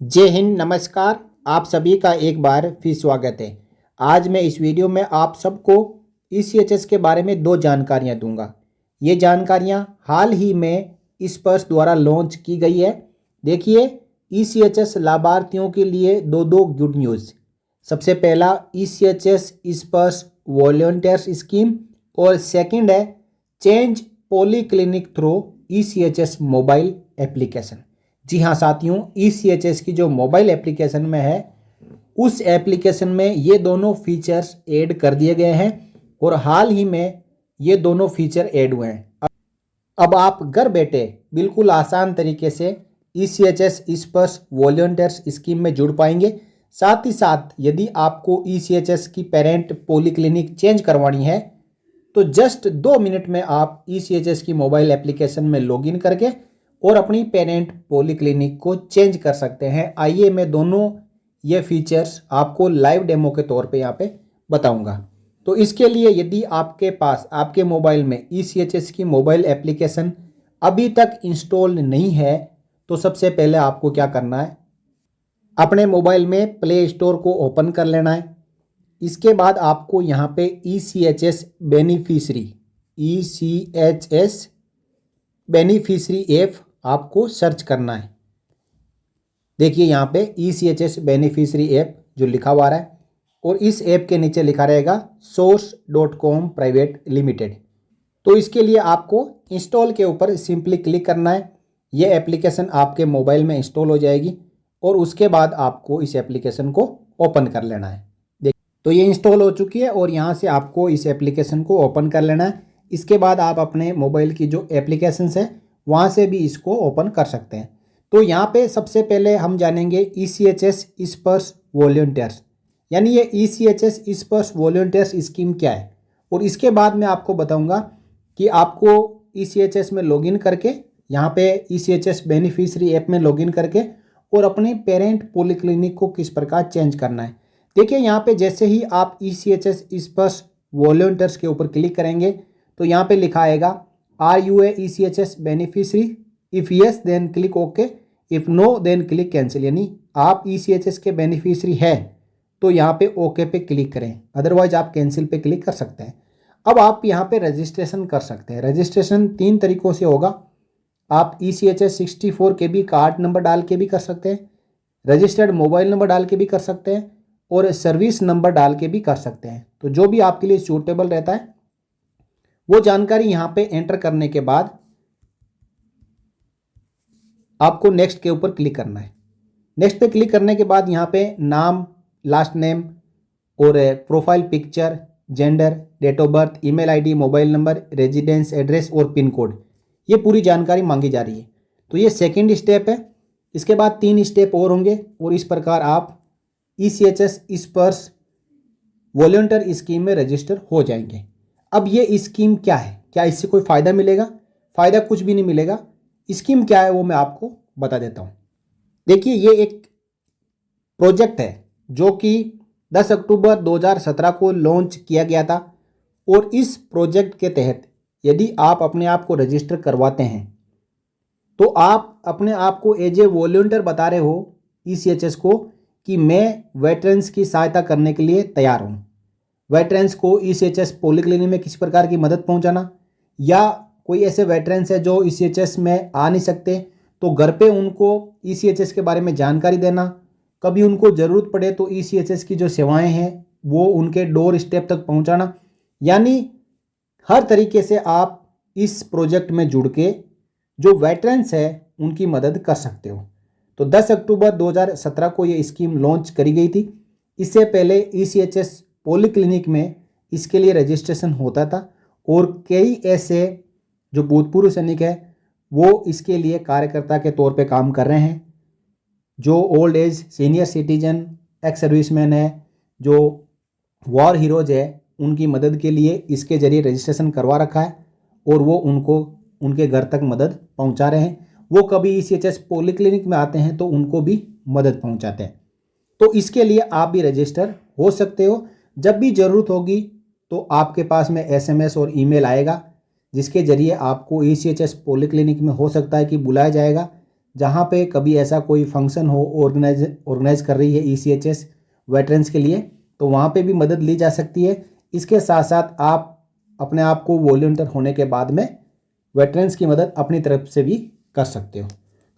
जय हिंद, नमस्कार। आप सभी का एक बार फिर स्वागत है। आज मैं इस वीडियो में आप सबको ईसीएचएस के बारे में दो जानकारियां दूंगा। ये जानकारियां हाल ही में स्पर्श द्वारा लॉन्च की गई है। देखिए, ईसीएचएस लाभार्थियों के लिए दो गुड न्यूज़। सबसे पहला ईसीएचएस स्पर्श वॉलंटियर्स स्कीम और सेकंड है change polyclinic through ECHS mobile application. जी हाँ साथियों, ईसीएचएस की जो मोबाइल एप्लीकेशन में है उस एप्लीकेशन में ये दोनों फीचर्स ऐड कर दिए गए हैं और हाल ही में ये दोनों फीचर ऐड हुए हैं। अब आप घर बैठे बिल्कुल आसान तरीके से ईसीएचएस स्पर्श वॉलंटियर्स स्कीम में जुड़ पाएंगे। साथ ही साथ यदि आपको ईसीएचएस की पेरेंट पॉलीक्लिनिक चेंज करवानी है तो जस्ट 2 मिनट में आप ईसीएचएस की मोबाइल एप्लीकेशन में लॉगिन करके और अपनी पेरेंट पॉलीक्लिनिक को चेंज कर सकते हैं। आइए मैं दोनों ये फीचर्स आपको लाइव डेमो के तौर पे यहाँ पे बताऊंगा। तो इसके लिए यदि आपके पास आपके मोबाइल में ईसीएचएस की मोबाइल एप्लीकेशन अभी तक इंस्टॉल नहीं है तो सबसे पहले आपको क्या करना है, अपने मोबाइल में प्ले स्टोर को ओपन कर लेना है। इसके बाद आपको यहाँ पे ईसीएचएस बेनिफिशरी ऐप आपको सर्च करना है। देखिए यहाँ पे ईसीएचएस बेनिफिशरी ऐप जो लिखा हुआ है और इस ऐप के नीचे लिखा रहेगा source.com प्राइवेट लिमिटेड। तो इसके लिए आपको इंस्टॉल के ऊपर सिंपली क्लिक करना है। ये एप्लीकेशन आपके मोबाइल में इंस्टॉल हो जाएगी और उसके बाद आपको इस एप्लीकेशन को ओपन कर लेना है। तो ये इंस्टॉल हो चुकी है और यहाँ से आपको इस एप्लीकेशन को ओपन कर लेना है। इसके बाद आप अपने मोबाइल की जो एप्लीकेशंस है वहाँ से भी इसको ओपन कर सकते हैं। तो यहाँ पे सबसे पहले हम जानेंगे ईसीएचएस स्पर्श वॉलंटियर्स, यानी ये ईसीएचएस स्पर्श वॉलंटियर्स स्कीम क्या है। और इसके बाद मैं आपको बताऊँगा कि आपको ईसीएचएस में लॉगिन करके यहाँ पे ईसीएचएस बेनिफिशरी ऐप में लॉगिन करके और अपने पेरेंट पॉलीक्लिनिक को किस प्रकार चेंज करना है। देखिए यहाँ पे जैसे ही आप ईसीएचएस स्पर्श वॉलंटियर्स के ऊपर क्लिक करेंगे तो यहाँ पे लिखा आएगा are you a ECHS beneficiary, if yes then click okay, if no then click cancel. यानी आप ईसीएचएस के बेनिफिशरी है तो यहाँ पे ओके पे क्लिक करें, अदरवाइज आप कैंसिल पे क्लिक कर सकते हैं। अब आप यहाँ पे रजिस्ट्रेशन कर सकते हैं। रजिस्ट्रेशन 3 तरीक़ों से होगा। आप ईसीएचएस 64 के भी कार्ड नंबर डाल के भी कर सकते हैं, रजिस्टर्ड मोबाइल नंबर डाल के भी कर सकते हैं और सर्विस नंबर डाल के भी कर सकते हैं। तो जो भी आपके लिए सूटेबल रहता है वो जानकारी यहाँ पे एंटर करने के बाद आपको नेक्स्ट के ऊपर क्लिक करना है। नेक्स्ट पे क्लिक करने के बाद यहाँ पे नाम, लास्ट नेम और profile picture, gender, date of birth, email ID, mobile number, residence address और पिन कोड, ये पूरी जानकारी मांगी जा रही है। तो ये सेकंड स्टेप है। इसके बाद 3 स्टेप और होंगे और इस प्रकार आप ईसीएचएस स्पर्श वॉलंटियर स्कीम में रजिस्टर हो जाएंगे। अब ये स्कीम क्या है, क्या इससे कोई फ़ायदा मिलेगा? फ़ायदा कुछ भी नहीं मिलेगा। स्कीम क्या है वो मैं आपको बता देता हूँ। देखिए, ये एक प्रोजेक्ट है जो कि 10 अक्टूबर 2017 को लॉन्च किया गया था और इस प्रोजेक्ट के तहत यदि आप अपने आप को रजिस्टर करवाते हैं तो आप अपने आप को एज ए वॉलंटियर बता रहे हो ईसीएचएस को कि मैं वेटरन्स की सहायता करने के लिए तैयार हूँ। वेटरन्स को ईसीएचएस पॉलीक्लिनिक में किसी प्रकार की मदद पहुँचाना, या कोई ऐसे वेटरन्स है जो ईसीएचएस में आ नहीं सकते तो घर पे उनको ईसीएचएस के बारे में जानकारी देना, कभी उनको ज़रूरत पड़े तो ईसीएचएस की जो सेवाएं हैं वो उनके डोर स्टेप तक पहुंचाना। यानी हर तरीके से आप इस प्रोजेक्ट में जुड़ के जो वेटरन्स है उनकी मदद कर सकते हो। तो 10 अक्टूबर 2017 को ये स्कीम लॉन्च करी गई थी। इससे पहले ईसीएचएस पॉलीक्लिनिक में इसके लिए रजिस्ट्रेशन होता था और कई ऐसे जो भूतपूर्व सैनिक है वो इसके लिए कार्यकर्ता के तौर पे काम कर रहे हैं। जो old age senior citizen, ex serviceman है, जो वॉर हीरोज है, उनकी मदद के लिए इसके ज़रिए रजिस्ट्रेशन करवा रखा है और वो उनको उनके घर तक मदद पहुंचा रहे हैं। वो कभी ईसीएचएस पॉलीक्लिनिक में आते हैं तो उनको भी मदद पहुंचाते हैं। तो इसके लिए आप भी रजिस्टर हो सकते हो। जब भी ज़रूरत होगी तो आपके पास में एसएमएस और ईमेल आएगा जिसके ज़रिए आपको ईसीएचएस पॉलीक्लिनिक में हो सकता है कि बुलाया जाएगा, जहाँ पे कभी ऐसा कोई फंक्शन हो ऑर्गेनाइज कर रही है ECHS वेटरन्स के लिए, तो वहाँ पे भी मदद ली जा सकती है। इसके साथ साथ आप अपने आप को वॉलंटियर होने के बाद में वेटरन्स की मदद अपनी तरफ से भी कर सकते हो।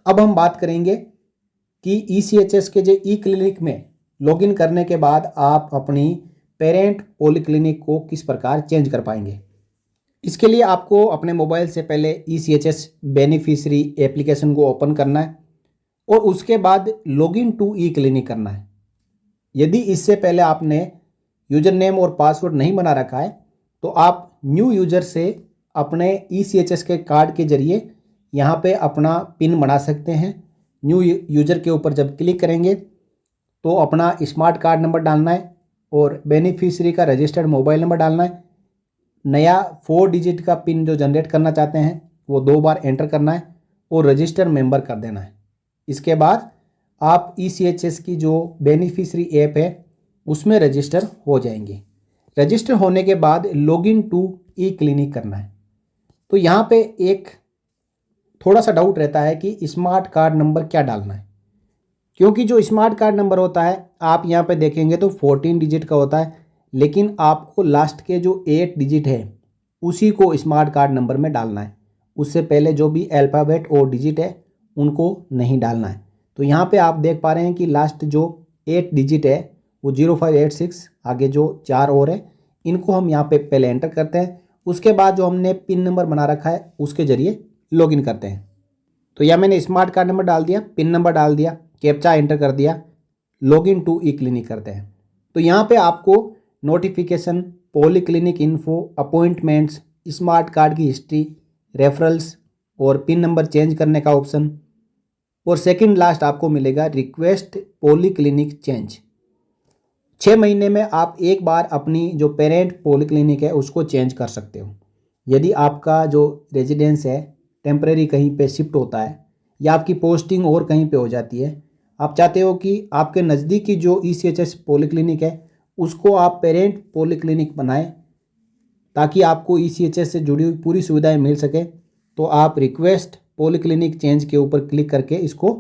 अब हम बात करेंगे कि ECHS के जो क्लिनिक में लॉगिन करने के बाद आप अपनी पेरेंट पॉलीक्लिनिक को किस प्रकार चेंज कर पाएंगे। इसके लिए आपको अपने मोबाइल से पहले ECHS बेनिफिशियरी एप्लीकेशन को ओपन करना है और उसके बाद लॉगिन टू क्लिनिक करना है। यदि इससे पहले आपने यूज़र नेम और पासवर्ड नहीं बना रखा है तो आप न्यू यूज़र से अपने ECHS के कार्ड के जरिए यहाँ पे अपना पिन बना सकते हैं। न्यू यूज़र के ऊपर जब क्लिक करेंगे तो अपना स्मार्ट कार्ड नंबर डालना है और बेनिफिशियरी का रजिस्टर्ड मोबाइल नंबर डालना है। नया 4 डिजिट का पिन जो जनरेट करना चाहते हैं वो 2 बार एंटर करना है और रजिस्टर मेंबर कर देना है। इसके बाद आप ECHS की जो बेनिफिशियरी ऐप है उसमें रजिस्टर हो जाएंगे। रजिस्टर होने के बाद लॉगिन टू क्लिनिक करना है। तो यहाँ पे एक थोड़ा सा डाउट रहता है कि स्मार्ट कार्ड नंबर क्या डालना है, क्योंकि जो स्मार्ट कार्ड नंबर होता है आप यहाँ पे देखेंगे तो 14 डिजिट का होता है, लेकिन आपको लास्ट के जो 8 डिजिट है उसी को स्मार्ट कार्ड नंबर में डालना है। उससे पहले जो भी अल्फ़ाबेट और डिजिट है उनको नहीं डालना है। तो यहाँ पे आप देख पा रहे हैं कि लास्ट जो 8 डिजिट है वो 0586, आगे जो 4 और है इनको हम यहाँ पे पहले एंटर करते हैं। उसके बाद जो हमने पिन नंबर बना रखा है उसके ज़रिए लॉगिन करते हैं। तो यहाँ मैंने स्मार्ट कार्ड नंबर डाल दिया, पिन नंबर डाल दिया, कैप्चा एंटर कर दिया, लॉगिन टू क्लिनिक करते हैं। तो यहाँ पे आपको notification, polyclinic info, appointments, smart card की हिस्ट्री, रेफरल्स और पिन नंबर चेंज करने का ऑप्शन और सेकंड लास्ट आपको मिलेगा रिक्वेस्ट पॉलीक्लिनिक चेंज। 6 महीने में आप एक बार अपनी जो पेरेंट पॉलीक्लिनिक है उसको चेंज कर सकते हो। यदि आपका जो रेजिडेंस है टेम्परेरी कहीं पे शिफ्ट होता है या आपकी पोस्टिंग और कहीं पे हो जाती है, आप चाहते हो कि आपके नज़दीक की जो ECHS पॉलीक्लिनिक है उसको आप पेरेंट पॉलीक्लिनिक बनाएं ताकि आपको ECHS से जुड़ी हुई पूरी सुविधाएं मिल सके, तो आप रिक्वेस्ट पॉलीक्लिनिक चेंज के ऊपर क्लिक करके इसको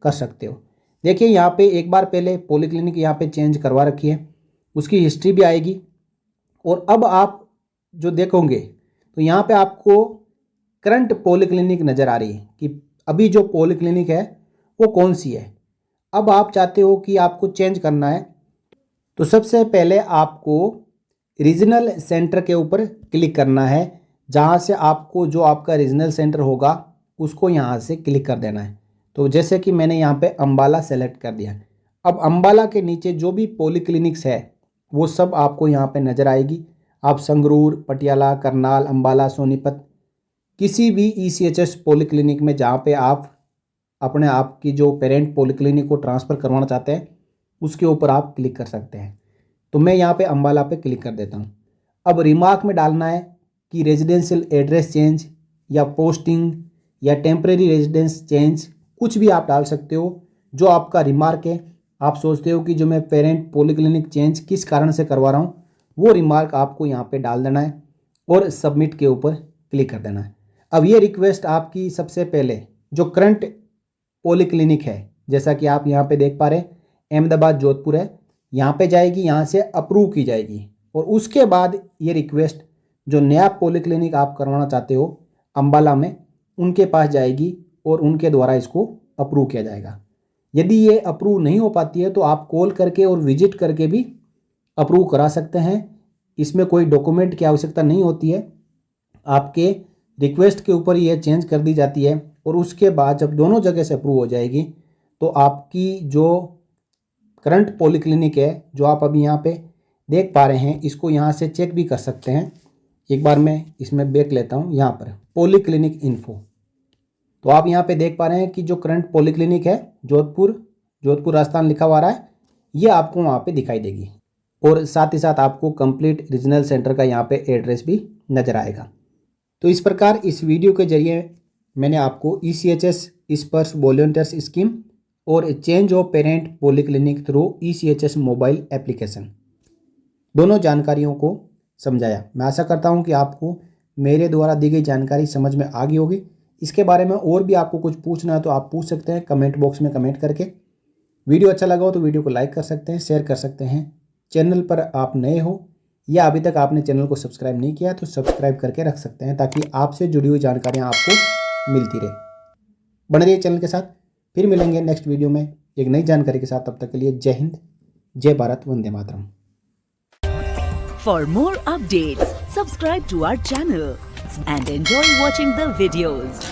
कर सकते हो। देखिए यहाँ पे एक बार पहले पॉलीक्लिनिक यहाँ पे चेंज करवा रखी है, उसकी हिस्ट्री भी आएगी। और अब आप जो देखोगे तो यहाँ पे आपको करंट पॉलीक्लिनिक नज़र आ रही है कि अभी जो पॉलीक्लिनिक है वो कौन सी है। अब आप चाहते हो कि आपको चेंज करना है तो सबसे पहले आपको रीजनल सेंटर के ऊपर क्लिक करना है, जहाँ से आपको जो आपका रीजनल सेंटर होगा उसको यहाँ से क्लिक कर देना है। तो जैसे कि मैंने यहाँ पे अंबाला सेलेक्ट कर दिया। अब अंबाला के नीचे जो भी पॉलीक्लिनिक्स है वो सब आपको यहाँ पे नज़र आएगी। आप संगरूर, पटियाला, करनाल, अंबाला, सोनीपत किसी भी ECHS पॉलीक्लिनिक में जहाँ पे आप अपने आप की जो पेरेंट पॉलीक्लिनिक को ट्रांसफ़र करवाना चाहते हैं उसके ऊपर आप क्लिक कर सकते हैं। तो मैं यहाँ पे अंबाला पे क्लिक कर देता हूँ। अब रिमार्क में डालना है कि रेजिडेंशियल एड्रेस चेंज या पोस्टिंग या टेम्परेरी रेजिडेंस चेंज, कुछ भी आप डाल सकते हो जो आपका रिमार्क है। आप सोचते हो कि जो मैं पेरेंट पॉलीक्लिनिक चेंज किस कारण से करवा रहा हूँ वो रिमार्क आपको यहाँ पे डाल देना है और सबमिट के ऊपर क्लिक कर देना है। अब ये रिक्वेस्ट आपकी सबसे पहले जो करंट पॉलीक्लिनिक है, जैसा कि आप यहाँ पे देख पा रहे हैं अहमदाबाद जोधपुर है, यहाँ पे जाएगी, यहाँ से अप्रूव की जाएगी और उसके बाद ये रिक्वेस्ट जो नया पॉलीक्लिनिक आप करवाना चाहते हो अंबाला में उनके पास जाएगी और उनके द्वारा इसको अप्रूव किया जाएगा। यदि ये अप्रूव नहीं हो पाती है तो आप कॉल करके और विजिट करके भी अप्रूव करा सकते हैं। इसमें कोई डॉक्यूमेंट की आवश्यकता नहीं होती है, आपके रिक्वेस्ट के ऊपर ये चेंज कर दी जाती है और उसके बाद जब दोनों जगह से अप्रूव हो जाएगी तो आपकी जो करंट पॉलीक्लिनिक है जो आप अभी यहाँ पे देख पा रहे हैं इसको यहाँ से चेक भी कर सकते हैं। एक बार मैं इसमें बैक लेता हूँ, यहाँ पर पॉलीक्लिनिक इन्फो, तो आप यहाँ पे देख पा रहे हैं कि जो करंट पॉलीक्लिनिक है जोधपुर राजस्थान लिखा हुआ आ रहा है, ये आपको वहाँ पे दिखाई देगी और साथ ही साथ आपको कंप्लीट रीजनल सेंटर का यहाँ पे एड्रेस भी नज़र आएगा। तो इस प्रकार इस वीडियो के जरिए मैंने आपको ECHS स्पर्श वॉलंटियर्स स्कीम और change of parent polyclinic through ECHS mobile application दोनों जानकारियों को समझाया। मैं आशा करता हूं कि आपको मेरे द्वारा दी गई जानकारी समझ में आ गई होगी। इसके बारे में और भी आपको कुछ पूछना है तो आप पूछ सकते हैं कमेंट बॉक्स में कमेंट करके। वीडियो अच्छा लगा हो तो वीडियो को लाइक कर सकते हैं, शेयर कर सकते हैं। चैनल पर आप नए हो या अभी तक आपने चैनल को सब्सक्राइब नहीं किया तो सब्सक्राइब करके रख सकते हैं, ताकि आपसे जुड़ी हुई जानकारियाँ आपको मिलती रहे। बने रहिए चैनल के साथ। फिर मिलेंगे नेक्स्ट वीडियो में एक नई जानकारी के साथ। तब तक के लिए जय हिंद, जय Bharat, Vande Mataram. For more updates, subscribe to our channel and enjoy watching the videos.